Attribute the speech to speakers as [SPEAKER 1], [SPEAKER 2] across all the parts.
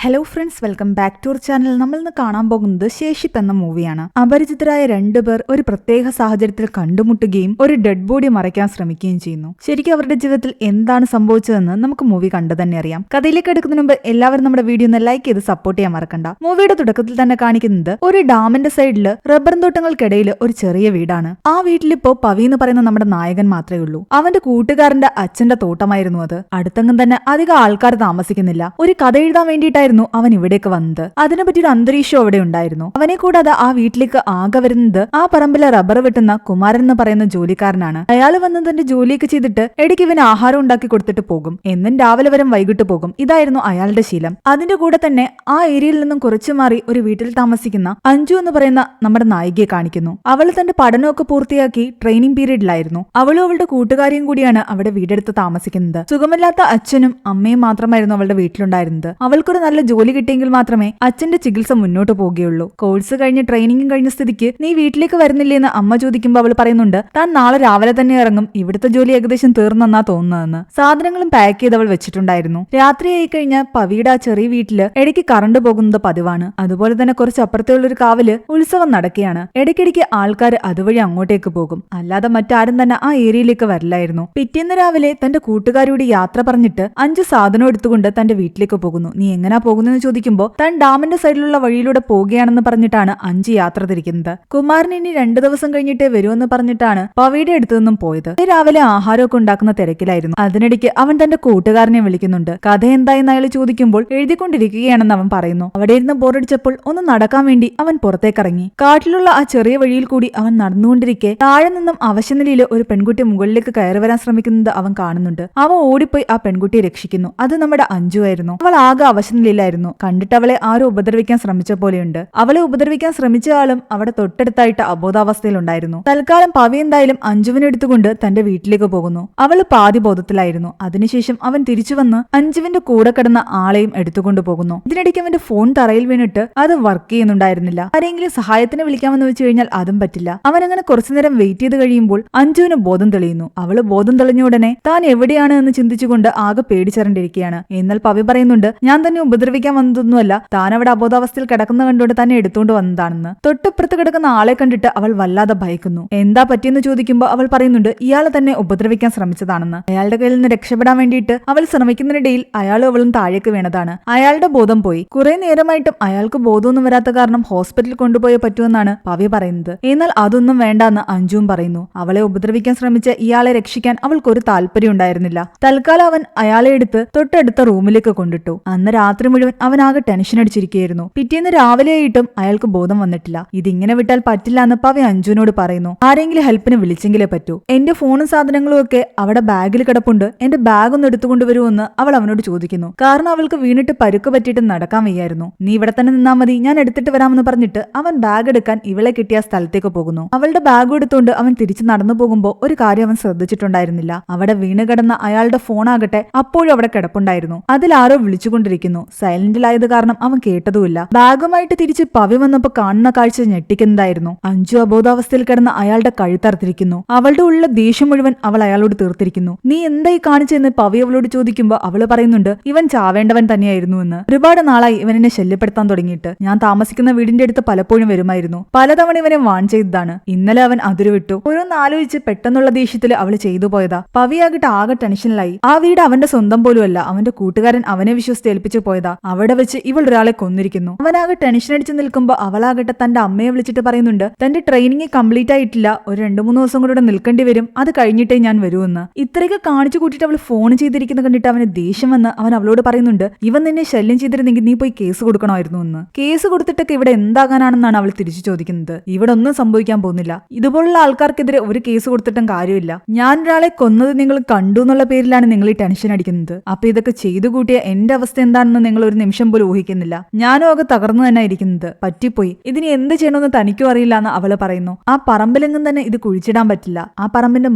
[SPEAKER 1] Hello friends, welcome back to our channel. നമ്മൾ ഇന്ന് കാണാൻ പോകുന്നത് ശേഷിപ്പ് എന്ന മൂവിയാണ്. അപരിചിതരായ രണ്ടുപേർ ഒരു പ്രത്യേക സാഹചര്യത്തിൽ കണ്ടുമുട്ടുകയും ഒരു ഡെഡ് ബോഡി മറയ്ക്കാൻ ശ്രമിക്കുകയും ചെയ്യുന്നു. ശരിക്കും അവരുടെ ജീവിതത്തിൽ എന്താണ് സംഭവിച്ചതെന്ന് നമുക്ക് മൂവി കണ്ടു തന്നെ അറിയാം. കഥയിലേക്ക് എടുക്കുന്നതിന് മുമ്പ് എല്ലാവരും നമ്മുടെ വീഡിയോ ഒന്ന് ലൈക്ക് ചെയ്ത് സപ്പോർട്ട് ചെയ്യാൻ മറക്കണ്ട. മൂവിയുടെ തുടക്കത്തിൽ തന്നെ കാണിക്കുന്നത് ഒരു ഡാമിന്റെ സൈഡിൽ റബ്ബർ തോട്ടങ്ങൾക്കിടയിൽ ഒരു ചെറിയ വീടാണ്. ആ വീട്ടിലിപ്പോ പവി എന്ന് പറയുന്ന നമ്മുടെ നായകൻ മാത്രമേ ഉള്ളൂ. അവന്റെ കൂട്ടുകാരന്റെ അച്ഛന്റെ തോട്ടമായിരുന്നു അത്. അടുത്തെങ്ങും തന്നെ അധികം ആൾക്കാർ താമസിക്കുന്നില്ല. ഒരു കഥ എഴുതാൻ വേണ്ടിയിട്ടായിരുന്നു അവൻ ഇവിടേക്ക് വന്നത്. അതിനെപ്പറ്റിയൊരു അന്തരീക്ഷം അവിടെ ഉണ്ടായിരുന്നു. അവനെ കൂടാതെ ആ വീട്ടിലേക്ക് ആകെ വരുന്നത് ആ പറമ്പിലെ റബ്ബർ വെട്ടുന്ന കുമാരൻ എന്ന് പറയുന്ന ജോലിക്കാരനാണ്. അയാൾ വന്ന് തന്റെ ജോലിയൊക്കെ ചെയ്തിട്ട് ഇടയ്ക്ക് ഇവന് ആഹാരം ഉണ്ടാക്കി കൊടുത്തിട്ട് പോകും. എന്നും രാവിലെ വരും വൈകിട്ട് പോകും. ഇതായിരുന്നു അയാളുടെ ശീലം. അതിന്റെ കൂടെ തന്നെ ആ ഏരിയയിൽ നിന്നും കുറച്ചു മാറി ഒരു വീട്ടിൽ താമസിക്കുന്ന അഞ്ജു എന്ന് പറയുന്ന നമ്മുടെ നായികയെ കാണിക്കുന്നു. അവൾ തന്റെ പഠനമൊക്കെ പൂർത്തിയാക്കി ട്രെയിനിങ് പീരീഡിലായിരുന്നു. അവളും അവളുടെ കൂട്ടുകാരിയും കൂടിയാണ് അവിടെ വീടെടുത്ത് താമസിക്കുന്നത്. സുഖമില്ലാത്ത അച്ഛനും അമ്മയും മാത്രമായിരുന്നു അവളുടെ വീട്ടിലുണ്ടായിരുന്നത്. അവൾക്കൊരു നല്ല ജോലി കിട്ടിയെങ്കിൽ മാത്രമേ അച്ഛന്റെ ചികിത്സ മുന്നോട്ട് പോവുകയുള്ളൂ. കോഴ്സ് കഴിഞ്ഞ് ട്രെയിനിങ്ങും കഴിഞ്ഞ സ്ഥിതിക്ക് നീ വീട്ടിലേക്ക് വരുന്നില്ലേന്ന് അമ്മ ചോദിക്കുമ്പോൾ അവൾ പറയുന്നുണ്ട് താൻ നാളെ രാവിലെ തന്നെ ഇറങ്ങും, ഇവിടുത്തെ ജോലി ഏകദേശം തീർന്നെന്നാ തോന്നുന്നതെന്ന്. സാധനങ്ങളും പാക്ക് ചെയ്ത് അവൾ വെച്ചിട്ടുണ്ടായിരുന്നു. രാത്രിയായി കഴിഞ്ഞാൽ പവിയുടെ ആ ചെറിയ വീട്ടില് ഇടയ്ക്ക് കറണ്ട് പോകുന്നത് പതിവാണ്. അതുപോലെ തന്നെ കുറച്ച് അപ്പുറത്തുള്ള ഒരു കാവില് ഉത്സവം നടക്കുകയാണ്. ഇടയ്ക്കിടയ്ക്ക് ആൾക്കാർ അതുവഴി അങ്ങോട്ടേക്ക് പോകും. അല്ലാതെ മറ്റാരും തന്നെ ആ ഏരിയയിലേക്ക് വരില്ലായിരുന്നു. പിറ്റേന്ന് രാവിലെ തന്റെ കൂട്ടുകാരോട് യാത്ര പറഞ്ഞിട്ട് അഞ്ച് സാധനം എടുത്തുകൊണ്ട് തന്റെ വീട്ടിലേക്ക് പോകുന്നു. നീ എങ്ങനാ പോകുന്നതെന്ന് ചോദിക്കുമ്പോൾ താൻ ഡാമിന്റെ സൈഡിലുള്ള വഴിയിലൂടെ പോവുകയാണെന്ന് പറഞ്ഞിട്ടാണ് അഞ്ച് യാത്ര തിരിക്കുന്നത്. കുമാരൻ ഇനി 2 ദിവസം കഴിഞ്ഞിട്ടേ വരുമെന്ന് പറഞ്ഞിട്ടാണ് പവിയുടെ അടുത്തു നിന്നും പോയത്. രാവിലെ ആഹാരമൊക്കെ ഉണ്ടാക്കുന്ന തിരക്കിലായിരുന്നു. അതിനിടയ്ക്ക് അവൻ തന്റെ കൂട്ടുകാരനെ വിളിക്കുന്നുണ്ട്. കഥ എന്തായെന്ന് അയാൾ ചോദിക്കുമ്പോൾ എഴുതിക്കൊണ്ടിരിക്കുകയാണെന്ന് അവൻ പറയുന്നു. അവിടെ ഇരുന്ന് ബോറടിച്ചപ്പോൾ ഒന്ന് നടക്കാൻ വേണ്ടി അവൻ പുറത്തേക്കിറങ്ങി. കാട്ടിലുള്ള ആ ചെറിയ വഴിയിൽ കൂടി അവൻ നടന്നുകൊണ്ടിരിക്കെ താഴെ നിന്നും അവശനിലയിൽ ഒരു പെൺകുട്ടി മുകളിലേക്ക് കയറി വരാൻ ശ്രമിക്കുന്നത് അവൻ കാണുന്നുണ്ട്. അവൻ ഓടിപ്പോയി ആ പെൺകുട്ടിയെ രക്ഷിക്കുന്നു. അത് നമ്മുടെ അഞ്ജു ആയിരുന്നു. അവൾ ആകെ അവശനിലയിലായിരുന്നു. കണ്ടിട്ട് അവളെ ആരോ ഉപദ്രവിക്കാൻ ശ്രമിച്ച പോലെയുണ്ട്. അവളെ ഉപദ്രവിക്കാൻ ശ്രമിച്ച ആളും അവിടെ തൊട്ടടുത്തായിട്ട് അബോധാവസ്ഥയിലുണ്ടായിരുന്നു. തൽക്കാലം പവി എന്തായാലും അഞ്ജുവിനെ എടുത്തുകൊണ്ട് തന്റെ വീട്ടിലേക്ക് പോകുന്നു. അവള് പാതി ബോധത്തിലായിരുന്നു. അതിനുശേഷം അവൻ തിരിച്ചു വന്ന് അഞ്ജുവിന്റെ കൂടെ കിടന്ന ആളെയും എടുത്തുകൊണ്ട് പോകുന്നു. ഇതിനിടയ്ക്ക് അവന്റെ ഫോൺ തറയിൽ വീണിട്ട് അത് വർക്ക് ചെയ്യുന്നുണ്ടായിരുന്നില്ല. ആരെങ്കിലും സഹായത്തിന് വിളിക്കാമെന്ന് വെച്ച് കഴിഞ്ഞാൽ അതും പറ്റില്ല. അവൻ അങ്ങനെ കുറച്ചുനേരം വെയിറ്റ് ചെയ്ത് കഴിയുമ്പോൾ അഞ്ജുവിന് ബോധം തെളിയുന്നു. അവള് ബോധം തെളിഞ്ഞ ഉടനെ താൻ എവിടെയാണ് എന്ന് ചിന്തിച്ചുകൊണ്ട് ആകെ പേടിച്ചറിണ്ടിരിക്കുകയാണ്. എന്നാൽ പവി പറയുന്നുണ്ട് ഞാൻ തന്നെ ഉപദ്രവിക്കാൻ വന്നതൊന്നുമല്ല, താൻ അവിടെ അബോധാവസ്ഥയിൽ കിടക്കുന്ന കണ്ടുകൊണ്ട് തന്നെ എടുത്തുകൊണ്ട് വന്നതാണെന്ന്. തൊട്ടപ്പുറത്ത് കിടക്കുന്ന ആളെ കണ്ടിട്ട് അവൾ വല്ലാതെ ഭയക്കുന്നു. എന്താ പറ്റിയെന്ന് ചോദിക്കുമ്പോൾ അവൾ പറയുന്നുണ്ട് ഇയാളെ തന്നെ ഉപദ്രവിക്കാൻ ശ്രമിച്ചതാണെന്ന്. അയാളുടെ കയ്യിൽ നിന്ന് രക്ഷപ്പെടാൻ വേണ്ടിയിട്ട് അവൾ ശ്രമിക്കുന്നതിനിടയിൽ അയാളും അവളും താഴേക്ക് വീണതാണ്. അയാളുടെ ബോധം പോയി. കുറെ നേരമായിട്ടും അയാൾക്ക് ബോധമൊന്നും വരാത്ത കാരണം ഹോസ്പിറ്റലിൽ കൊണ്ടുപോയേ പറ്റുമെന്നാണ് പവി പറയുന്നത്. എന്നാൽ അതൊന്നും വേണ്ടെന്ന് അഞ്ജുവും പറയുന്നു. അവളെ ഉപദ്രവിക്കാൻ ശ്രമിച്ച ഇയാളെ രക്ഷിക്കാൻ അവൾക്കൊരു താല്പര്യം ഉണ്ടായിരുന്നില്ല. തൽക്കാലം അവൻ അയാളെ എടുത്ത് തൊട്ടടുത്ത റൂമിലേക്ക് കൊണ്ടിട്ടു. അന്ന് രാത്രി മുഴുവൻ അവനാകെ ടെൻഷൻ അടിച്ചിരിക്കുകയായിരുന്നു. പിറ്റേന്ന് രാവിലെയായിട്ടും അയാൾക്ക് ബോധം വന്നിട്ടില്ല. ഇതിങ്ങനെ വിട്ടാൽ പറ്റില്ല എന്ന് പവി അഞ്ജുവിനോട് പറയുന്നു. ആരെങ്കിലും ഹെൽപ്പിന് വിളിച്ചെങ്കിലേ പറ്റൂ. എന്റെ ഫോണും സാധനങ്ങളും ഒക്കെ അവിടെ ബാഗിൽ കിടപ്പുണ്ട്, എന്റെ ബാഗ് ഒന്ന് എടുത്തുകൊണ്ടുവരുമെന്ന് അവൾ അവനോട് ചോദിക്കുന്നു. കാരണം അവൾക്ക് വീണിട്ട് പരുക്ക് പറ്റിയിട്ട് നടക്കാൻ വയ്യായിരുന്നു. നീ ഇവിടെ തന്നെ നിന്നാ മതി, ഞാൻ എടുത്തിട്ട് വരാമെന്ന് പറഞ്ഞിട്ട് അവൻ ബാഗ് എടുക്കാൻ ഇവളെ കിട്ടിയ സ്ഥലത്തേക്ക് പോകുന്നു. അവളുടെ ബാഗ് എടുത്തുകൊണ്ട് അവൻ തിരിച്ചു നടന്നു പോകുമ്പോൾ ഒരു കാര്യം അവൻ ശ്രദ്ധിച്ചിട്ടുണ്ടായിരുന്നില്ല. അവിടെ വീണ് കിടന്ന അയാളുടെ ഫോണാകട്ടെ അപ്പോഴും അവിടെ കിടപ്പുണ്ടായിരുന്നു. അതിലാരോ വിളിച്ചുകൊണ്ടിരിക്കുന്നു. സൈലന്റിലായത് കാരണം അവൻ കേട്ടതുമില്ല. ബാഗുമായിട്ട് തിരിച്ച് പവി വന്നപ്പോ കാണുന്ന കാഴ്ച ഞെട്ടിക്കുന്നതായിരുന്നു. അഞ്ജു അബോധാവസ്ഥയിൽ കിടന്ന അയാളുടെ കഴുത്തറുത്തിരിക്കുന്നു. അവളുടെ ഉള്ള ദേഷ്യം മുഴുവൻ അവൾ അയാളോട് തീർത്തിരിക്കുന്നു. നീ എന്തായി കാണിച്ചെന്ന് പവി അവളോട് ചോദിക്കുമ്പോൾ അവള് പറയുന്നുണ്ട് ഇവൻ ചാവേണ്ടവൻ തന്നെയായിരുന്നു എന്ന്. ഒരുപാട് നാളായി ഇവൻ എന്നെ ശല്യപ്പെടുത്താൻ തുടങ്ങിയിട്ട്. ഞാൻ താമസിക്കുന്ന വീടിന്റെ അടുത്ത് പലപ്പോഴും വരുമായിരുന്നു. പലതവണ ഇവനെ വാൺ ചെയ്തതാണ്. ഇന്നലെ അവൻ അതിരുവിട്ടു. ഓരോന്ന് ആലോചിച്ച് പെട്ടെന്നുള്ള ദേഷ്യത്തിൽ അവള് ചെയ്തു പോയതാ. പവിയാകിട്ട് ആകെ ടെൻഷനിലായി. ആ വീട് അവന്റെ സ്വന്തം പോലുമല്ല, അവന്റെ കൂട്ടുകാരൻ അവനെ വിശ്വസിച്ച് ഏൽപ്പിച്ചു പോയതാ. അവിടെ വെച്ച് ഇവൾ ഒരാളെ കൊന്നിരിക്കുന്നു. അവനാകെ ടെൻഷൻ അടിച്ച് നിൽക്കുമ്പോൾ അവളാകട്ടെ തന്റെ അമ്മയെ വിളിച്ചിട്ട് പറയുന്നുണ്ട് തന്റെ ട്രെയിനിങ് കംപ്ലീറ്റ് ആയിട്ടില്ല, ഒരു 2-3 ദിവസം കൂടെ നിൽക്കേണ്ടി വരും, അത് കഴിഞ്ഞിട്ടേ ഞാൻ വരുമെന്ന്. ഇത്രയൊക്കെ കാണിച്ചു കൂട്ടിയിട്ട് അവൾ ഫോൺ ചെയ്തിരിക്കുന്ന കണ്ടിട്ട് അവന് ദേഷ്യം വന്ന് അവൻ അവളോട് പറയുന്നുണ്ട് ഇവൻ നിന്നെ ശല്യം ചെയ്തിരുന്നെങ്കിൽ നീ പോയി കേസ് കൊടുക്കണമായിരുന്നു എന്ന്. കേസ് കൊടുത്തിട്ടൊക്കെ ഇവിടെ എന്താകാനാണെന്നാണ് അവൾ തിരിച്ചു ചോദിക്കുന്നത്. ഇവിടെ ഒന്നും സംഭവിക്കാൻ പോകുന്നില്ല. ഇതുപോലുള്ള ആൾക്കാർക്കെതിരെ ഒരു കേസ് കൊടുത്തിട്ടും കാര്യമില്ല. ഞാൻ ഒരാളെ കൊന്നത് നിങ്ങൾ കണ്ടു എന്നുള്ള പേരിലാണ് നിങ്ങൾ ഈ ടെൻഷൻ അടിക്കുന്നത്. അപ്പൊ ഇതൊക്കെ ചെയ്തു കൂട്ടിയ എന്റെ അവസ്ഥ എന്താണെന്ന് നിങ്ങൾ ഒരു നിമിഷം പോലും ഊഹിക്കുന്നില്ല. ഞാനും ഒക്കെ തകർന്നു തന്നെ ഇരിക്കുന്നത്. പറ്റിപ്പോയി. ഇതിന് എന്ത് ചെയ്യണമെന്ന് തനിക്കും അറിയില്ല എന്ന് അവള് പറയുന്നു. ആ പറമ്പിലെങ്ങും തന്നെ ഇത് കുഴിച്ചിടാൻ പറ്റില്ല. ആ പറമ്പിന്റെ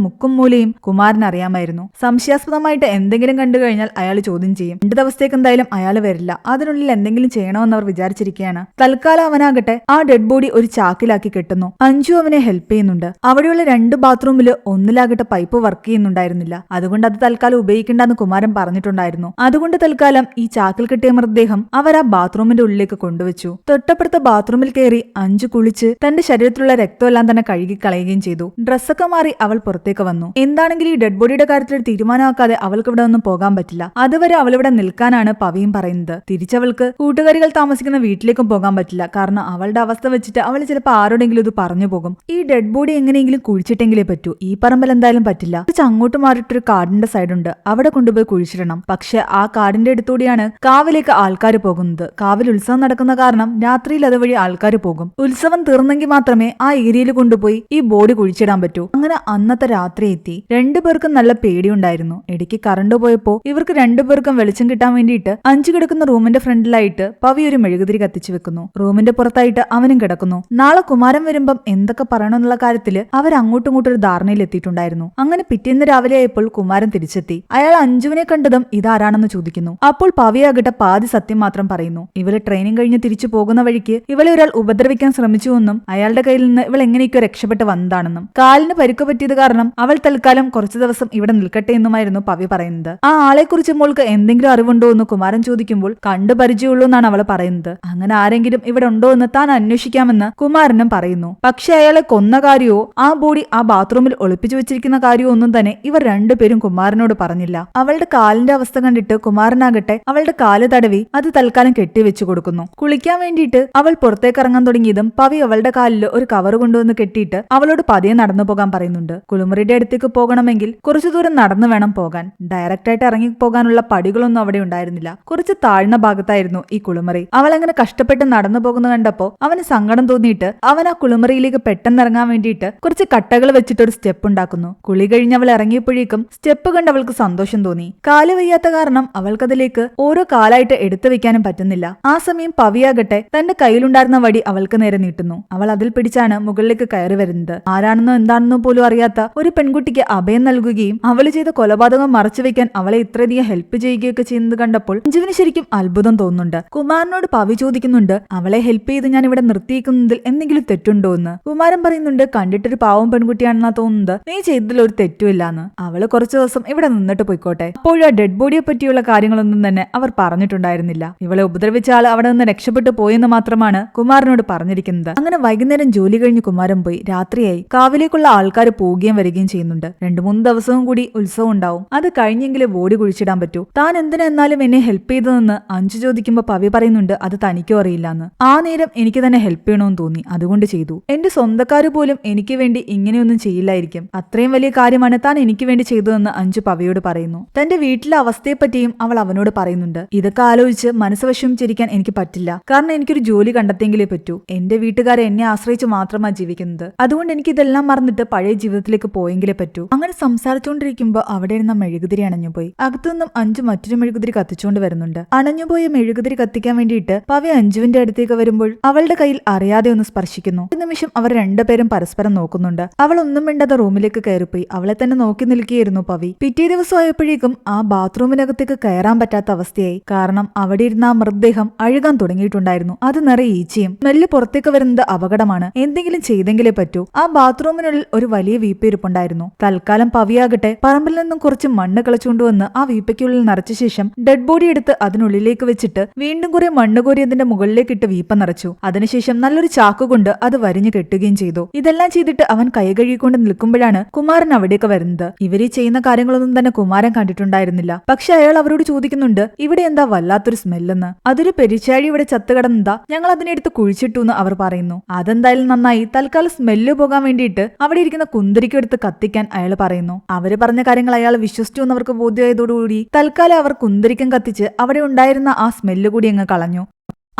[SPEAKER 1] മുക്കും മൂലയും കുമാരൻ അറിയാമായിരുന്നു. സംശയാസ്പദമായിട്ട് എന്തെങ്കിലും കണ്ടു കഴിഞ്ഞാൽ അയാൾ ചോദ്യം ചെയ്യും. 2 ദിവസത്തേക്ക് എന്തായാലും അയാൾ വരില്ല. അതിനുള്ളിൽ എന്തെങ്കിലും ചെയ്യണമെന്ന് അവർ വിചാരിച്ചിരിക്കുകയാണ്. തൽക്കാലം അവനാകട്ടെ ആ ഡെഡ് ബോഡി ഒരു ചാക്കിലാക്കി കെട്ടുന്നു. അഞ്ജു അവനെ ഹെൽപ്പ് ചെയ്യുന്നുണ്ട്. അവിടെയുള്ള 2 ബാത്റൂമില് ഒന്നിലാകട്ടെ പൈപ്പ് വർക്ക് ചെയ്യുന്നുണ്ടായിരുന്നില്ല. അതുകൊണ്ട് അത് തൽക്കാലം ഉപയോഗിക്കേണ്ടെന്ന് കുമാരൻ പറഞ്ഞിട്ടുണ്ടായിരുന്നു. അതുകൊണ്ട് തൽക്കാലം ഈ ചാക്കിൽ കെട്ടിയ മൃതദേഹം അവർ ആ ബാത്റൂമിന്റെ ഉള്ളിലേക്ക് കൊണ്ടുവച്ചു. തൊട്ടപ്പുറത്തെ ബാത്റൂമിൽ കയറി അഞ്ചു കുളിച്ച് തന്റെ ശരീരത്തിലുള്ള രക്തമെല്ലാം തന്നെ കഴുകി കളയുകയും ചെയ്തു. ഡ്രസ്സൊക്കെ മാറി അവൾ പുറത്തേക്ക് വന്നു. എന്താണെങ്കിലും ഈ ഡെഡ് ബോഡിയുടെ കാര്യത്തിൽ ഒരു തീരുമാനമാക്കാതെ അവൾക്ക് ഇവിടെ ഒന്നും പോകാൻ പറ്റില്ല. അതുവരെ അവളിവിടെ നിൽക്കാനാണ് പവിയും പറയുന്നത്. തിരിച്ചവൾക്ക് കൂട്ടുകാരികൾ താമസിക്കുന്ന വീട്ടിലേക്കും പോകാൻ പറ്റില്ല. കാരണം അവളുടെ അവസ്ഥ വെച്ചിട്ട് അവൾ ചിലപ്പോൾ ആരോടെങ്കിലും ഇത് പറഞ്ഞു പോകും. ഈ ഡെഡ് ബോഡി എങ്ങനെയെങ്കിലും കുഴിച്ചിട്ടെങ്കിലേ പറ്റൂ. ഈ പറമ്പിൽ എന്തായാലും പറ്റില്ല. അങ്ങോട്ട് മാറിയിട്ടൊരു കാടിന്റെ സൈഡുണ്ട്, അവിടെ കൊണ്ടുപോയി കുഴിച്ചിടണം. പക്ഷെ ആ കാടിന്റെ അടുത്തൂടെയാണ് കാവിലേക്ക് ആൾക്കാർ പോകുന്നത്. കാവിൽ ഉത്സവം നടക്കുന്ന കാരണം രാത്രിയിൽ അതുവഴി ആൾക്കാർ പോകും. ഉത്സവം തീർന്നെങ്കിൽ മാത്രമേ ആ ഏരിയയിൽ കൊണ്ടുപോയി ഈ ബോഡി കുഴിച്ചിടാൻ പറ്റൂ. അങ്ങനെ അന്നത്തെ രാത്രി എത്തി. രണ്ടുപേർക്കും നല്ല പേടിയുണ്ടായിരുന്നു. ഇടയ്ക്ക് കറണ്ട് പോയപ്പോ ഇവർക്ക് രണ്ടുപേർക്കും വെളിച്ചം കിട്ടാൻ വേണ്ടിയിട്ട് അഞ്ചു കിടക്കുന്ന റൂമിന്റെ ഫ്രണ്ടിലായിട്ട് പവി ഒരു മെഴുകുതിരി കത്തിച്ചു വെക്കുന്നു. റൂമിന്റെ പുറത്തായിട്ട് അവനും കിടക്കുന്നു. നാളെ കുമാരൻ വരുമ്പം എന്തൊക്കെ പറയണമെന്നുള്ള കാര്യത്തില് അവർ അങ്ങോട്ടും ഇങ്ങോട്ടും ഒരു ധാരണയിൽ എത്തിയിട്ടുണ്ടായിരുന്നു. അങ്ങനെ പിറ്റേന്ന് രാവിലെ ആയപ്പോൾ കുമാരൻ തിരിച്ചെത്തി. അയാൾ അഞ്ജുവിനെ കണ്ടതും ഇതാരാണെന്ന് ചോദിക്കുന്നു. അപ്പോൾ പവിയാകട്ടെ പാതി സത്യം മാത്രം പറയുന്നു. ഇവള് ട്രെയിനിങ് കഴിഞ്ഞ് തിരിച്ചു പോകുന്ന വഴിക്ക് ഇവളെ ഒരാൾ ഉപദ്രവിക്കാൻ ശ്രമിച്ചുവെന്നും അയാളുടെ കയ്യിൽ നിന്ന് ഇവൾ എങ്ങനെയൊക്കെ രക്ഷപ്പെട്ട് വന്നതാണെന്നും കാലിന് പരിക്ക് പറ്റിയത് കാരണം അവൾ തൽക്കാലം കുറച്ചു ദിവസം ഇവിടെ നിൽക്കട്ടെ എന്നുമായിരുന്നു പവി പറയുന്നത്. ആ ആളെക്കുറിച്ച് മോൾക്ക് എന്തെങ്കിലും അറിവുണ്ടോ എന്ന് കുമാരൻ ചോദിക്കുമ്പോൾ കണ്ടു പരിചയമുള്ളൂ എന്നാണ് അവൾ പറയുന്നത്. അങ്ങനെ ആരെങ്കിലും ഇവിടെ ഉണ്ടോ എന്ന് താൻ അന്വേഷിക്കാമെന്ന് കുമാരനും പറയുന്നു. പക്ഷെ അയാളെ കൊന്ന കാര്യമോ ആ ബോഡി ആ ബാത്റൂമിൽ ഒളിപ്പിച്ചു വെച്ചിരിക്കുന്ന കാര്യമോ ഒന്നും തന്നെ ഇവർ രണ്ടുപേരും കുമാരനോട് പറഞ്ഞില്ല. അവളുടെ കാലിന്റെ അവസ്ഥ കണ്ടിട്ട് കുമാരനാകട്ടെ അവളുടെ കാല് തടവി അത് തൽക്കാലം കെട്ടിവെച്ചു കൊടുക്കുന്നു. കുളിക്കാൻ വേണ്ടിയിട്ട് അവൾ പുറത്തേക്ക് ഇറങ്ങാൻ തുടങ്ങിയതും പവി അവളുടെ കാലിൽ ഒരു കവർ കൊണ്ടുവന്ന് കെട്ടിയിട്ട് അവളോട് പതിയെ നടന്നു പോകാൻ പറയുന്നുണ്ട്. കുളിമുറിയുടെ അടുത്തേക്ക് പോകണമെങ്കിൽ കുറച്ചു ദൂരം നടന്നു വേണം പോകാൻ. ഡയറക്റ്റ് ആയിട്ട് ഇറങ്ങി പോകാനുള്ള പടികളൊന്നും അവിടെ ഉണ്ടായിരുന്നില്ല. കുറച്ച് താഴ്ന്ന ഭാഗത്തായിരുന്നു ഈ കുളിമുറി. അവൾ അങ്ങനെ കഷ്ടപ്പെട്ട് നടന്നു പോകുന്ന കണ്ടപ്പോ അവന് സങ്കടം തോന്നിയിട്ട് അവൻ ആ കുളിമുറിയിലേക്ക് പെട്ടെന്ന് ഇറങ്ങാൻ വേണ്ടിയിട്ട് കുറച്ച് കട്ടകൾ വെച്ചിട്ട് ഒരു സ്റ്റെപ്പ് ഉണ്ടാക്കുന്നു. കുളി കഴിഞ്ഞ് അവൾ ഇറങ്ങിയപ്പോഴേക്കും സ്റ്റെപ്പ് കണ്ട് അവൾക്ക് സന്തോഷം തോന്നി. കാല് വയ്യാത്ത കാരണം അവൾക്കതിലേക്ക് ഓരോ കാലായിട്ട് എടുത്തു വെക്കാനും പറ്റുന്നില്ല. ആ സമയം പവിയാകട്ടെ തന്റെ കയ്യിലുണ്ടായിരുന്ന വടി അവൾക്ക് നേരെ നീട്ടുന്നു. അവൾ അതിൽ പിടിച്ചാണ് മുകളിലേക്ക് കയറി വരുന്നത്. ആരാണെന്നോ എന്താണെന്നോ പോലും അറിയാത്ത ഒരു പെൺകുട്ടിക്ക് അഭയം നൽകുകയും അവൾ ചെയ്ത കൊലപാതകം മറച്ചു വെക്കാൻ അവളെ ഇത്രയധികം ഹെൽപ്പ് ചെയ്യുകയൊക്കെ ചെയ്യുന്നത് കണ്ടപ്പോൾ അഞ്ജുവിന് ശരിക്കും അത്ഭുതം തോന്നുന്നുണ്ട്. കുമാരനോട് പവി ചോദിക്കുന്നുണ്ട്, അവളെ ഹെൽപ്പ് ചെയ്ത് ഞാൻ ഇവിടെ നിർത്തിയിരിക്കുന്നതിൽ എന്തെങ്കിലും തെറ്റുണ്ടോ എന്ന്. കുമാരൻ പറയുന്നുണ്ട്, കണ്ടിട്ടൊരു പാവം പെൺകുട്ടിയാണെന്നാ തോന്നുന്നത്, നീ ചെയ്തതിൽ ഒരു തെറ്റുമില്ലാന്ന്. അവള് കുറച്ചു ദിവസം ഇവിടെ നിന്നിട്ട് പോയിക്കോട്ടെ. അപ്പോഴും ആ ഡെഡ് ബോഡിയെ പറ്റിയുള്ള കാര്യങ്ങളൊന്നും തന്നെ അവർ പറഞ്ഞിട്ടുണ്ടായിരുന്നില്ല. ഇവളെ ഉപദ്രവിച്ച ആൾ അവിടെ നിന്ന് രക്ഷപ്പെട്ടു പോയെന്ന് മാത്രമാണ് കുമാരനോട് പറഞ്ഞിരിക്കുന്നത്. അങ്ങനെ വൈകുന്നേരം ജോലി കഴിഞ്ഞ് കുമാരൻ പോയി. രാത്രിയായി. കാവിലേക്കുള്ള ആൾക്കാർ പോവുകയും വരികയും ചെയ്യുന്നുണ്ട്. 2-3 ദിവസവും കൂടി ഉത്സവം ഉണ്ടാവും. അത് കഴിഞ്ഞെങ്കിലും ബോഡി കുഴിച്ചിടാൻ പറ്റൂ. താൻ എന്തിനെന്നാലും എന്നെ ഹെൽപ്പ് ചെയ്തതെന്ന് അഞ്ചു ചോദിക്കുമ്പോ പവി പറയുന്നുണ്ട്, അത് തനിക്കോ അറിയില്ലാന്ന്. ആ നേരം എനിക്ക് തന്നെ ഹെൽപ്പ് ചെയ്യണമെന്ന് തോന്നി, അതുകൊണ്ട് ചെയ്തു. എന്റെ സ്വന്തക്കാര് പോലും എനിക്ക് വേണ്ടി ഇങ്ങനെയൊന്നും ചെയ്യില്ലായിരിക്കും. അത്രയും വലിയ കാര്യമാണ് താൻ എനിക്ക് വേണ്ടി ചെയ്തതെന്ന് അഞ്ചു പവിയോട് പറയുന്നു. തന്റെ വീട്ടിലെ അവസ്ഥയെപ്പറ്റിയും അവൾ അവനോട് പറയുന്നുണ്ട്. ഇതൊക്കെ ആലോചിച്ച് മനസ്സ് വിഷമിച്ചിരിക്കാൻ എനിക്ക് പറ്റില്ല. കാരണം എനിക്കൊരു ജോലി കണ്ടെത്തിയെങ്കിലേ പറ്റൂ. എന്റെ വീട്ടുകാരെ എന്നെ ആശ്രയിച്ച് മാത്രമാണ് ജീവിക്കുന്നത്. അതുകൊണ്ട് എനിക്ക് ഇതെല്ലാം മറന്നിട്ട് പഴയ ജീവിതത്തിലേക്ക് പോയെങ്കിലേ പറ്റൂ. അങ്ങനെ സംസാരിച്ചുകൊണ്ടിരിക്കുമ്പോൾ അവിടെ ഇരുന്ന മെഴുകുതിരി അണഞ്ഞുപോയി. അകത്തുനിന്നും അഞ്ചു മറ്റൊരു മെഴുകുതിരി കത്തിച്ചുകൊണ്ട് വരുന്നുണ്ട്. അണഞ്ഞുപോയ മെഴുകുതിരി കത്തിക്കാൻ വേണ്ടിയിട്ട് പവി അഞ്ജുവിന്റെ അടുത്തേക്ക് വരുമ്പോൾ അവളുടെ കയ്യിൽ അറിയാതെ ഒന്ന് സ്പർശിക്കുന്നു. ഒരു നിമിഷം അവർ രണ്ടുപേരും പരസ്പരം നോക്കുന്നുണ്ട്. അവൾ ഒന്നും മിണ്ടാതെ റൂമിലേക്ക് കയറിപ്പോയി. അവളെ തന്നെ നോക്കി നിൽക്കുകയായിരുന്നു പവി. പിറ്റേ ദിവസം ആയപ്പോഴേക്കും ആ ബാത്റൂമിനകത്തേക്ക് കയറാൻ പറ്റാത്ത അവസ്ഥയായി. കാരണം അവിടെ ഇരുന്ന ആ മൃതദേഹം അഴുകാൻ തുടങ്ങിയിട്ടുണ്ടായിരുന്നു. അത് നിറയെ ഈച്ചയും. സ്മെല്ല് പുറത്തേക്ക് വരുന്നത് അപകടമാണ്. എന്തെങ്കിലും ചെയ്തെങ്കിലേ പറ്റൂ. ആ ബാത്റൂമിനുള്ളിൽ ഒരു വലിയ വീപ്പയിരിപ്പുണ്ടായിരുന്നു. തൽക്കാലം പവിയാകട്ടെ പറമ്പിൽ നിന്നും കുറച്ച് മണ്ണ് കളിച്ചുകൊണ്ടുവന്ന് ആ വീപ്പയ്ക്കുള്ളിൽ നിറച്ച ശേഷം ഡെഡ് ബോഡി എടുത്ത് അതിനുള്ളിലേക്ക് വെച്ചിട്ട് വീണ്ടും കുറെ മണ്ണ് കോരി അതിന്റെ മുകളിലേക്ക് ഇട്ട് വീപ്പ നിറച്ചു. അതിനുശേഷം നല്ലൊരു ചാക്ക് കൊണ്ട് അത് വരിഞ്ഞു കെട്ടുകയും ചെയ്തു. ഇതെല്ലാം ചെയ്തിട്ട് അവൻ കൈ കഴുകിക്കൊണ്ട് നിൽക്കുമ്പോഴാണ് കുമാരൻ അവിടേക്ക് വരുന്നത്. ഇവര് ചെയ്യുന്ന കാര്യങ്ങളൊന്നും തന്നെ കുമാരൻ കണ്ടിട്ടുണ്ടായിരുന്നില്ല. പക്ഷെ അയാൾ അവരോട് ചോദിക്കുന്നുണ്ട്, ഇവിടെ എന്താ വല്ലാത്തൊരു സ്മെല്ലെന്ന്. അതൊരു പെരിച്ചാഴി ഇവിടെ ചത്തുകിടന്നതാ, ഞങ്ങൾ അതിനെടുത്ത് കുഴിച്ചിട്ടു എന്ന് അവർ പറയുന്നു. അതെന്തായാലും നന്നായി. തൽക്കാലം സ്മെല്ല് പോകാൻ വേണ്ടിയിട്ട് അവിടെ ഇരിക്കുന്ന കുന്തിരിക്കം എടുത്ത് കത്തിക്കാൻ അയാൾ പറയുന്നു. അവര് പറഞ്ഞ കാര്യങ്ങൾ അയാൾ വിശ്വസിച്ചു എന്നവർക്ക് ബോധ്യമായതോടുകൂടി തൽക്കാലം അവർ കുന്തിരിക്കം കത്തിച്ച് അവിടെ ഉണ്ടായിരുന്ന ആ സ്മെല്ല് കൂടി അങ്ങ് കളഞ്ഞു.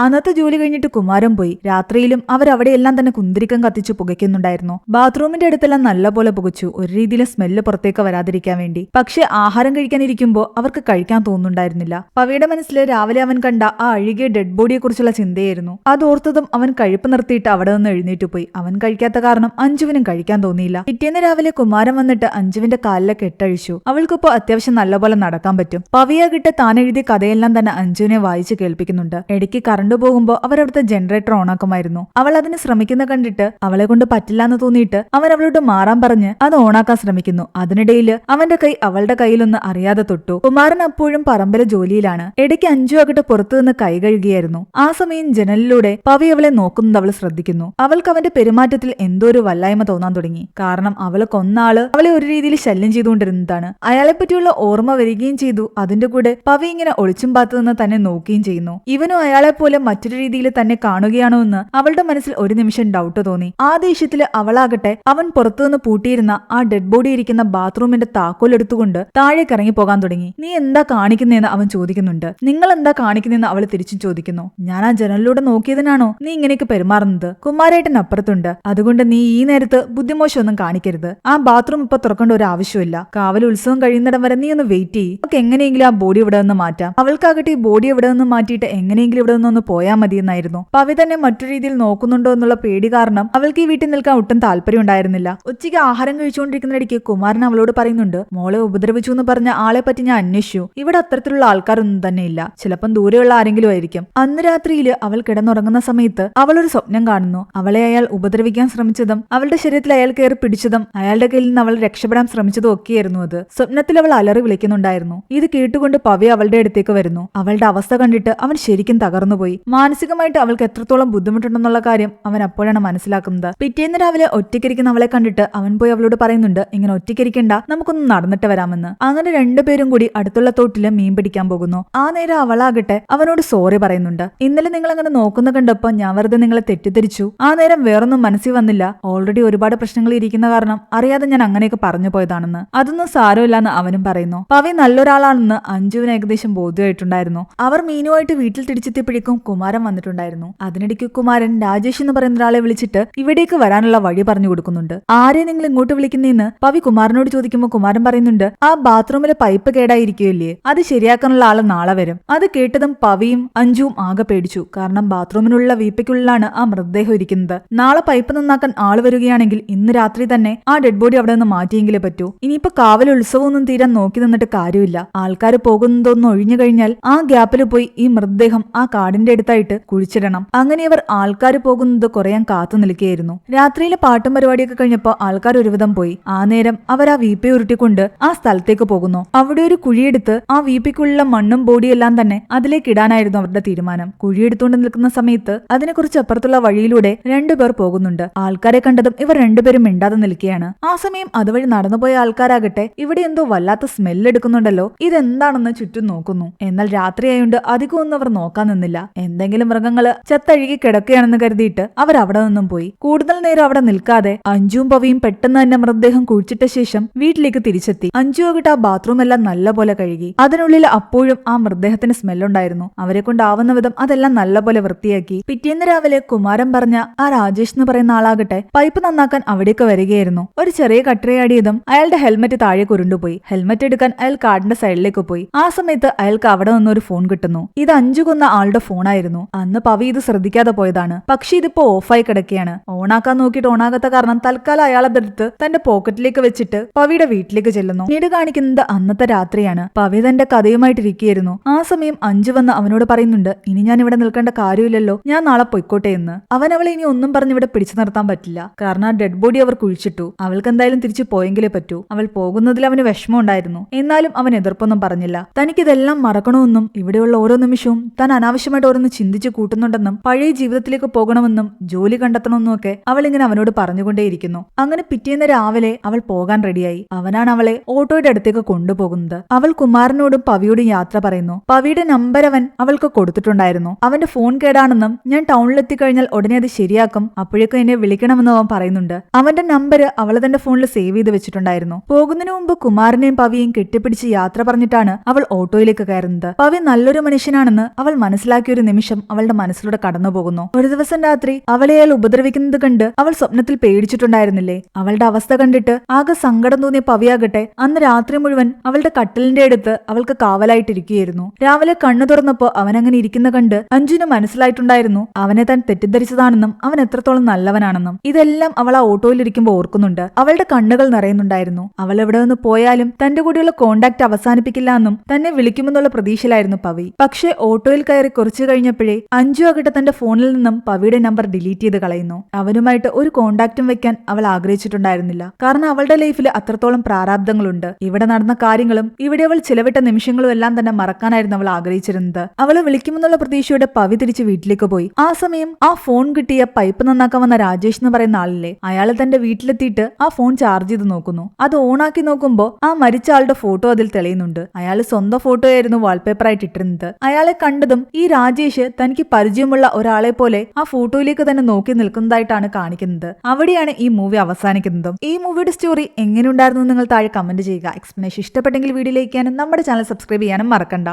[SPEAKER 1] അന്നത്തെ ജോലി കഴിഞ്ഞിട്ട് കുമാരൻ പോയി. രാത്രിയിലും അവരവിടെയെല്ലാം തന്നെ കുന്തിരിക്കം കത്തിച്ചു പുകയ്ക്കുന്നുണ്ടായിരുന്നു. ബാത്റൂമിന്റെ അടുത്തെല്ലാം നല്ലപോലെ പുകച്ചു, ഒരു രീതിയിലും സ്മെല്ല് പുറത്തേക്ക് വരാതിരിക്കാൻ വേണ്ടി. പക്ഷെ ആഹാരം കഴിക്കാനിരിക്കുമ്പോൾ അവർക്ക് കഴിക്കാൻ തോന്നുന്നുണ്ടായിരുന്നില്ല. പവിയുടെ മനസ്സിൽ രാവിലെ അവൻ കണ്ട ആ അഴുകിയ ഡെഡ് ബോഡിയെ കുറിച്ചുള്ള ചിന്തയായിരുന്നു. അതോർത്തതും അവൻ കഴിപ്പ് നിർത്തിയിട്ട് അവിടെ നിന്ന് എഴുന്നേറ്റ് പോയി. അവൻ കഴിക്കാത്ത കാരണം അഞ്ജുവിനും കഴിക്കാൻ തോന്നിയില്ല. പിറ്റേന്ന് രാവിലെ കുമാരൻ വന്നിട്ട് അഞ്ജുവിന്റെ കാലിലെ കെട്ടഴിച്ചു. അവൾക്കിപ്പോ അത്യാവശ്യം നല്ലപോലെ നടക്കാൻ പറ്റും. പവിയാകിട്ട് താൻ എഴുതിയ കഥയെല്ലാം തന്നെ അഞ്ജുവിനെ വായിച്ചു കേൾപ്പിക്കുന്നുണ്ട്. ഇടയ്ക്ക് കറണ്ട് കറണ്ട് പോകുമ്പോ അവരവിടുത്തെ ജനറേറ്റർ ഓണാക്കുമായിരുന്നു. അവൾ അതിന് ശ്രമിക്കുന്ന കണ്ടിട്ട് അവളെ കൊണ്ട് പറ്റില്ലാന്ന് തോന്നിയിട്ട് അവൻ അവളോട് മാറാൻ പറഞ്ഞ് അത് ഓണാക്കാൻ ശ്രമിക്കുന്നു. അതിനിടയിൽ അവന്റെ കൈ അവളുടെ കയ്യിലൊന്ന് അറിയാതെ തൊട്ടു. കുമാരൻ അപ്പോഴും പറമ്പിലെ ജോലിയിലാണ്. ഇടയ്ക്ക് അഞ്ചു ആകട്ടെ പുറത്തു നിന്ന് കൈ കഴുകിയായിരുന്നു. ആ സമയം ജനലിലൂടെ പവി അവളെ നോക്കുന്നത് അവൾ ശ്രദ്ധിക്കുന്നു. അവൾക്ക് അവന്റെ പെരുമാറ്റത്തിൽ എന്തോ ഒരു വല്ലായ്മ തോന്നാൻ തുടങ്ങി. കാരണം അവള് കൊന്ന ആള് അവളെ ഒരു രീതിയിൽ ശല്യം ചെയ്തുകൊണ്ടിരുന്നതാണ്. അയാളെ പറ്റിയുള്ള ഓർമ്മ വരികയും ചെയ്തു. അതിന്റെ കൂടെ പവി ഇങ്ങനെ ഒളിച്ചും പാത്തു നിന്ന് തന്നെ നോക്കുകയും ചെയ്യുന്നു. ഇവനും അയാളെ പോലെ മറ്റൊരു രീതിയിൽ തന്നെ കാണുകയാണോ എന്ന് അവളുടെ മനസ്സിൽ ഒരു നിമിഷം ഡൗട്ട് തോന്നി. ആ ദേഷ്യത്തില് അവളാകട്ടെ അവൻ പുറത്തുനിന്ന് പൂട്ടിയിരുന്ന ആ ഡെഡ് ബോഡി ഇരിക്കുന്ന ബാത്റൂമിന്റെ താക്കോൽ എടുത്തുകൊണ്ട് താഴേക്ക് ഇറങ്ങി പോകാൻ തുടങ്ങി. നീ എന്താ കാണിക്കുന്നതെന്ന് അവൻ ചോദിക്കുന്നുണ്ട്. നിങ്ങൾ എന്താ കാണിക്കുന്നതെന്ന് അവൾ തിരിച്ചും ചോദിക്കുന്നു. ഞാൻ ആ ജനലിലൂടെ നോക്കിയതിനാണോ നീ ഇങ്ങനെയൊക്കെ പെരുമാറുന്നത്? കുമാരേട്ടൻ അപ്പുറത്തുണ്ട്, അതുകൊണ്ട് നീ ഈ നേരത്ത് ബുദ്ധിമോശമൊന്നും കാണിക്കരുത്. ആ ബാത്റൂം ഇപ്പൊ തുറക്കേണ്ട ഒരു ആവശ്യമില്ല. കാവൽ ഉത്സവം കഴിയുന്നിടം വരെ നീ ഒന്ന് വെയിറ്റ് ചെയ്യ്. നമുക്ക് എങ്ങനെയെങ്കിലും ആ ബോഡി ഇവിടെ നിന്ന് മാറ്റാം. അവൾക്കാകട്ടെ ഈ ബോഡി ഇവിടെ നിന്ന് മാറ്റിയിട്ട് എങ്ങനെയെങ്കിലും ഇവിടെ നിന്ന് പോയാൽ മതി എന്നായിരുന്നു. പവി തന്നെ മറ്റൊരു രീതിയിൽ നോക്കുന്നുണ്ടോ എന്നുള്ള പേടി കാരണം അവൾക്ക് ഈ വീട്ടിൽ നിൽക്കാൻ ഒട്ടും താല്പര്യം ഉണ്ടായിരുന്നില്ല. ഉച്ചയ്ക്ക് ആഹാരം കഴിച്ചുകൊണ്ടിരിക്കുന്നിടയ്ക്ക് കുമാരൻ അവളോട് പറയുന്നുണ്ട്, മോളെ ഉപദ്രവിച്ചു എന്ന് പറഞ്ഞ ആളെ പറ്റി ഞാൻ അന്വേഷിച്ചു. ഇവിടെ അത്തരത്തിലുള്ള ആൾക്കാരൊന്നും തന്നെ ഇല്ല. ചിലപ്പം ദൂരെയുള്ള ആരെങ്കിലും ആയിരിക്കും. അന്ന് രാത്രിയിൽ അവൾ കിടന്നുറങ്ങുന്ന സമയത്ത് അവൾ ഒരു സ്വപ്നം കാണുന്നു. അവളെ അയാൾ ഉപദ്രവിക്കാൻ ശ്രമിച്ചതും അവളുടെ ശരീരത്തിൽ അയാൾ കയറി പിടിച്ചതും അയാളുടെ കയ്യിൽ നിന്ന് അവൾ രക്ഷപ്പെടാൻ ശ്രമിച്ചതും ഒക്കെയായിരുന്നു അത്. സ്വപ്നത്തിൽ അവൾ അലറി വിളിക്കുന്നുണ്ടായിരുന്നു. ഇത് കേട്ടുകൊണ്ട് പവി അവളുടെ അടുത്തേക്ക് വരുന്നു. അവളുടെ അവസ്ഥ കണ്ടിട്ട് അവൻ ശരിക്കും തകർന്നുപോയി. മാനസികമായിട്ട് അവൾക്ക് എത്രത്തോളം ബുദ്ധിമുട്ടുണ്ടെന്നുള്ള കാര്യം അവൻ അപ്പോഴാണ് മനസ്സിലാക്കുന്നത്. പിറ്റേന്ന് രാവിലെ ഒറ്റയ്ക്കിരിക്കുന്ന അവളെ കണ്ടിട്ട് അവൻ പോയി അവളോട് പറയുന്നുണ്ട്, ഇങ്ങനെ ഒറ്റയ്ക്കിരിക്കണ്ട, നമുക്കൊന്ന് നടന്നിട്ട് വരാമെന്ന്. അങ്ങനെ രണ്ടുപേരും കൂടി അടുത്തുള്ള തോട്ടില് മീൻ പിടിക്കാൻ പോകുന്നു. ആ നേരം അവളാകട്ടെ അവനോട് സോറി പറയുന്നുണ്ട്. ഇന്നലെ നിങ്ങൾ അങ്ങനെ നോക്കുന്ന കണ്ടപ്പോ ഞാൻ വെറുതെ നിങ്ങളെ തെറ്റിദ്ധരിച്ചു. ആ നേരം വേറൊന്നും മനസ്സിൽ വന്നില്ല. ഓൾറെഡി ഒരുപാട് പ്രശ്നങ്ങൾ ഇരിക്കുന്ന കാരണം അറിയാതെ ഞാൻ അങ്ങനെയൊക്കെ പറഞ്ഞു പോയതാണെന്ന്. അതൊന്നും സാരമില്ലാന്ന് അവനും പറയുന്നു. പവി നല്ലൊരാളാണെന്ന് അഞ്ജുവിന് ഏകദേശം ബോധ്യമായിട്ടുണ്ടായിരുന്നു. അവർ മീനുമായിട്ട് വീട്ടിൽ തിരിച്ചെത്തിയപ്പോഴേക്കും കുമാരൻ വന്നിട്ടുണ്ടായിരുന്നു. അതിനിടയ്ക്ക് കുമാരൻ രാജേഷ് എന്ന് പറയുന്ന ഒരാളെ വിളിച്ചിട്ട് ഇവിടേക്ക് വരാനുള്ള വഴി പറഞ്ഞു കൊടുക്കുന്നുണ്ട്. ആരെ നിങ്ങൾ ഇങ്ങോട്ട് വിളിക്കുന്നതെന്ന് പവി കുമാരനോട് ചോദിക്കുമ്പോൾ കുമാരൻ പറയുന്നുണ്ട്, ആ ബാത്റൂമിലെ പൈപ്പ് കേടായിരിക്കുമല്ലേ, അത് ശരിയാക്കാനുള്ള ആള് നാളെ വരും. അത് കേട്ടതും പവിയും അഞ്ജുവും ആകെ പേടിച്ചു. കാരണം ബാത്റൂമിനുള്ള വീപ്പയ്ക്കുള്ളിലാണ് ആ മൃതദേഹം ഇരിക്കുന്നത്. നാളെ പൈപ്പ് നന്നാക്കാൻ ആള് വരികയാണെങ്കിൽ ഇന്ന് രാത്രി തന്നെ ആ ഡെഡ് ബോഡി അവിടെ നിന്ന് മാറ്റിയെങ്കിലേ പറ്റൂ. ഇനിയിപ്പോ കാവൽ ഉത്സവമൊന്നും തീരാൻ നോക്കി നിന്നിട്ട് കാര്യമില്ല. ആൾക്കാർ പോകുന്നതൊന്നും ഒഴിഞ്ഞു കഴിഞ്ഞാൽ ആ ഗ്യാപ്പിൽ പോയി ഈ മൃതദേഹം ആ കാടിന്റെ അടുത്തായിട്ട് കുഴിച്ചിടണം. അങ്ങനെ അവർ ആൾക്കാർ പോകുന്നത് കുറയാൻ കാത്തു നിൽക്കുകയായിരുന്നു. രാത്രിയിലെ പാട്ടും പരിപാടിയൊക്കെ കഴിഞ്ഞപ്പോ ആൾക്കാർ ഒരുവിധം പോയി. ആ നേരം അവർ ആ വീപ്പയെ ഉരുട്ടിക്കൊണ്ട് ആ സ്ഥലത്തേക്ക് പോകുന്നു. അവിടെ ഒരു കുഴിയെടുത്ത് ആ വീപ്പയ്ക്കുള്ള മണ്ണും ബോഡിയെല്ലാം തന്നെ അതിലേക്ക് ഇടാനായിരുന്നു അവരുടെ തീരുമാനം. കുഴിയെടുത്തുകൊണ്ട് നിൽക്കുന്ന സമയത്ത് അതിനെക്കുറിച്ച് അപ്പുറത്തുള്ള വഴിയിലൂടെ രണ്ടുപേർ പോകുന്നുണ്ട്. ആൾക്കാരെ കണ്ടതും ഇവർ രണ്ടുപേരും മിണ്ടാതെ നിൽക്കുകയാണ്. ആ സമയം അതുവഴി നടന്നുപോയ ആൾക്കാരാകട്ടെ ഇവിടെ എന്തോ വല്ലാത്ത സ്മെല്ല് എടുക്കുന്നുണ്ടല്ലോ, ഇതെന്താണെന്ന് ചുറ്റും നോക്കുന്നു. എന്നാൽ രാത്രിയായോണ്ട് അധികമൊന്നും അവർ നോക്കാൻ നിന്നില്ല. എന്തെങ്കിലും മൃഗങ്ങള് ചത്തഴുകി കിടക്കുകയാണെന്ന് കരുതിയിട്ട് അവർ അവിടെ നിന്നും പോയി. കൂടുതൽ നേരം അവിടെ നിൽക്കാതെ അഞ്ജുവും പവിയും പെട്ടെന്ന് തന്നെ മൃതദേഹം കുഴിച്ചിട്ട ശേഷം വീട്ടിലേക്ക് തിരിച്ചെത്തി. അഞ്ജു ആകട്ടെ ആ ബാത്റൂം എല്ലാം നല്ലപോലെ കഴുകി. അതിനുള്ളിൽ അപ്പോഴും ആ മൃതദേഹത്തിന് സ്മെല്ലുണ്ടായിരുന്നു. അവരെ കൊണ്ടാവുന്ന വിധം അതെല്ലാം നല്ലപോലെ വൃത്തിയാക്കി. പിറ്റേന്ന് രാവിലെ കുമാരൻ പറഞ്ഞ ആ രാജേഷ് എന്ന് പറയുന്ന ആളാകട്ടെ പൈപ്പ് നന്നാക്കാൻ അവിടേക്ക് വരികയായിരുന്നു. ഒരു ചെറിയ കട്ടറയാടിയതും അയാളുടെ ഹെൽമെറ്റ് താഴെ ഉരുണ്ടുപോയി. ഹെൽമെറ്റ് എടുക്കാൻ അയാൾ കാടിന്റെ സൈഡിലേക്ക് പോയി. ആ സമയത്ത് അയാൾക്ക് അവിടെ നിന്നൊരു ഫോൺ കിട്ടുന്നു. ഇത് അഞ്ചു കൊന്ന ആളുടെ ഫോണായിരുന്നു. അന്ന് പവി ഇത് ശ്രദ്ധിക്കാതെ പോയതാണ്. പക്ഷെ ഇതിപ്പോ ഓഫായി കിടക്കുകയാണ്. ഓണാക്കാൻ നോക്കിയിട്ട് ഓണാകാത്ത കാരണം തൽക്കാലം അയാളതെടുത്ത് തന്റെ പോക്കറ്റിലേക്ക് വെച്ചിട്ട് പവിയുടെ വീട്ടിലേക്ക് ചെല്ലുന്നു. പിന്നീട് കാണിക്കുന്നത് അന്നത്തെ രാത്രിയാണ്. പവി തന്റെ കഥയുമായിട്ടിരിക്കുകയായിരുന്നു. ആ സമയം അഞ്ചു വന്ന് അവനോട് പറയുന്നുണ്ട്, ഇനി ഞാൻ ഇവിടെ നിൽക്കേണ്ട കാര്യമില്ലല്ലോ, ഞാൻ നാളെ പൊയ്ക്കോട്ടെ എന്ന്. അവൻ അവളെ ഇനി ഒന്നും പറഞ്ഞ് ഇവിടെ പിടിച്ചു നിർത്താൻ പറ്റില്ല. കാരണം ആ ഡെഡ് ബോഡി അവർ കുഴിച്ചിട്ടു. അവൾക്ക് എന്തായാലും തിരിച്ചു പോയെങ്കിലേ പറ്റൂ. അവൾ പോകുന്നതിൽ അവന് വിഷമം ഉണ്ടായിരുന്നു. എന്നാലും അവൻ എതിർപ്പൊന്നും പറഞ്ഞില്ല. തനിക്കിതെല്ലാം മറക്കണമെന്നും ഇവിടെയുള്ള ഓരോ നിമിഷവും താൻ അനാവശ്യമായിട്ട് ഓരോന്ന് ചിന്തിച്ചു കൂട്ടുന്നുണ്ടെന്നും പഴയ ജീവിതത്തിലേക്ക് പോകണമെന്നും ജോലി കണ്ടെത്തണമെന്നും ഒക്കെ അവൾ ഇങ്ങനെ അവനോട് പറഞ്ഞുകൊണ്ടേയിരിക്കുന്നു. അങ്ങനെ പിറ്റേന്ന് രാവിലെ അവൾ പോകാൻ റെഡിയായി. അവനാണ് അവളെ ഓട്ടോയുടെ അടുത്തേക്ക് കൊണ്ടുപോകുന്നത്. അവൾ കുമാരനോടും പവിയോടും യാത്ര പറയുന്നു. പവിയുടെ നമ്പർ അവൻ അവൾക്ക് കൊടുത്തിട്ടുണ്ടായിരുന്നു. അവന്റെ ഫോൺ കേടാണെന്നും ഞാൻ ടൗണിലെത്തി കഴിഞ്ഞാൽ ഉടനെ അത് ശരിയാക്കും, അപ്പോഴേക്കും എന്നെ വിളിക്കണമെന്നും അവൻ പറയുന്നുണ്ട്. അവന്റെ നമ്പർ അവൾ തന്റെ ഫോണിൽ സേവ് ചെയ്ത് വെച്ചിട്ടുണ്ടായിരുന്നു. പോകുന്നതിന് മുമ്പ് കുമാരനെയും പവിയെയും കെട്ടിപ്പിടിച്ച് യാത്ര പറഞ്ഞിട്ടാണ് അവൾ ഓട്ടോയിലേക്ക് കയറുന്നത്. പവി നല്ലൊരു മനുഷ്യനാണെന്ന് അവൾ മനസ്സിലാക്കിയ ഒരു നിമിഷം അവളുടെ മനസ്സിലൂടെ കടന്നു പോകുന്നു. ഒരു ദിവസം രാത്രി അവളെ അയാൾ ഉപദ്രവിക്കുന്നത് കണ്ട് അവൾ സ്വപ്നത്തിൽ പേടിച്ചിട്ടുണ്ടായിരുന്നില്ലേ? അവളുടെ അവസ്ഥ കണ്ടിട്ട് ആകെ സങ്കടം തോന്നിയ പവിയാകട്ടെ അന്ന് രാത്രി മുഴുവൻ അവളുടെ കട്ടിലിന്റെ അടുത്ത് അവൾക്ക് കാവലായിട്ടിരിക്കുകയായിരുന്നു. രാവിലെ കണ്ണു തുറന്നപ്പോ അവനങ്ങനെ ഇരിക്കുന്ന കണ്ട് അഞ്ജുന് മനസ്സിലായിട്ടുണ്ടായിരുന്നു അവനെ താൻ തെറ്റിദ്ധരിച്ചതാണെന്നും അവൻ എത്രത്തോളം നല്ലവനാണെന്നും. ഇതെല്ലാം അവൾ ആ ഓട്ടോയിലിരിക്കുമ്പോൾ ഓർക്കുന്നുണ്ട്. അവളുടെ കണ്ണുകൾ നിറയുന്നുണ്ടായിരുന്നു. അവൾ എവിടെ നിന്ന് പോയാലും തന്റെ കൂടെയുള്ള കോണ്ടാക്ട് അവസാനിപ്പിക്കില്ല എന്നും തന്നെ വിളിക്കുമെന്നുള്ള പ്രതീക്ഷയിലായിരുന്നു പവി. പക്ഷേ ഓട്ടോയിൽ കയറി കുറച്ചു കഴിഞ്ഞപ്പോഴേ അഞ്ജു ആകട്ടെ തന്റെ ഫോണിൽ നിന്നും പവിയുടെ നമ്പർ ഡിലീറ്റ് ചെയ്ത് കളയുന്നു. അവനുമായിട്ട് ഒരു കോണ്ടാക്റ്റും വെക്കാൻ അവൾ ആഗ്രഹിച്ചിട്ടുണ്ടായിരുന്നില്ല. കാരണം അവളുടെ ലൈഫിൽ അത്രത്തോളം പ്രാരാബ്ദങ്ങളുണ്ട്. ഇവിടെ നടന്ന കാര്യങ്ങളും ഇവിടെ അവൾ ചിലവിട്ട നിമിഷങ്ങളും എല്ലാം തന്നെ മറക്കാനായിരുന്നു അവൾ ആഗ്രഹിച്ചിരുന്നത്. അവള് വിളിക്കുമെന്നുള്ള പ്രതീക്ഷയോടെ പവി തിരിച്ച് വീട്ടിലേക്ക് പോയി. ആ സമയം ആ ഫോൺ കിട്ടിയ പൈപ്പ് നന്നാക്കാൻ വന്ന രാജേഷ് എന്ന് പറയുന്ന ആളില്ലേ, അയാൾ തന്റെ വീട്ടിലെത്തിയിട്ട് ആ ഫോൺ ചാർജ് ചെയ്ത് നോക്കുന്നു. അത് ഓണാക്കി നോക്കുമ്പോ ആ മരിച്ച ആളുടെ ഫോട്ടോ അതിൽ തെളിയുന്നുണ്ട്. അയാൾ സ്വന്തം ഫോട്ടോ ആയിരുന്നു വാൾപേപ്പറായിട്ട് ഇട്ടിരുന്നത്. അയാളെ കണ്ടതും ഈ രാജേഷ് തനിക്ക് പരിചയമുള്ള ഒരാളെ പോലെ ആ ഫോട്ടോയിലേക്ക് തന്നെ നോക്കി നിൽക്കുന്നതായിട്ടാണ് കാണിക്കുന്നത്. അവിടെയാണ് ഈ മൂവി അവസാനിക്കുന്നതും. ഈ മൂവിയുടെ സ്റ്റോറി എങ്ങനെയുണ്ടായിരുന്നു നിങ്ങൾ താഴെ കമന്റ് ചെയ്യുക. എക്സ്പ്ലനേഷൻ ഇഷ്ടപ്പെട്ടെങ്കിൽ വീഡിയോ ലൈക്ക് ചെയ്യാനും നമ്മുടെ ചാനൽ സബ്സ്ക്രൈബ് ചെയ്യാനും മറക്കണ്ട.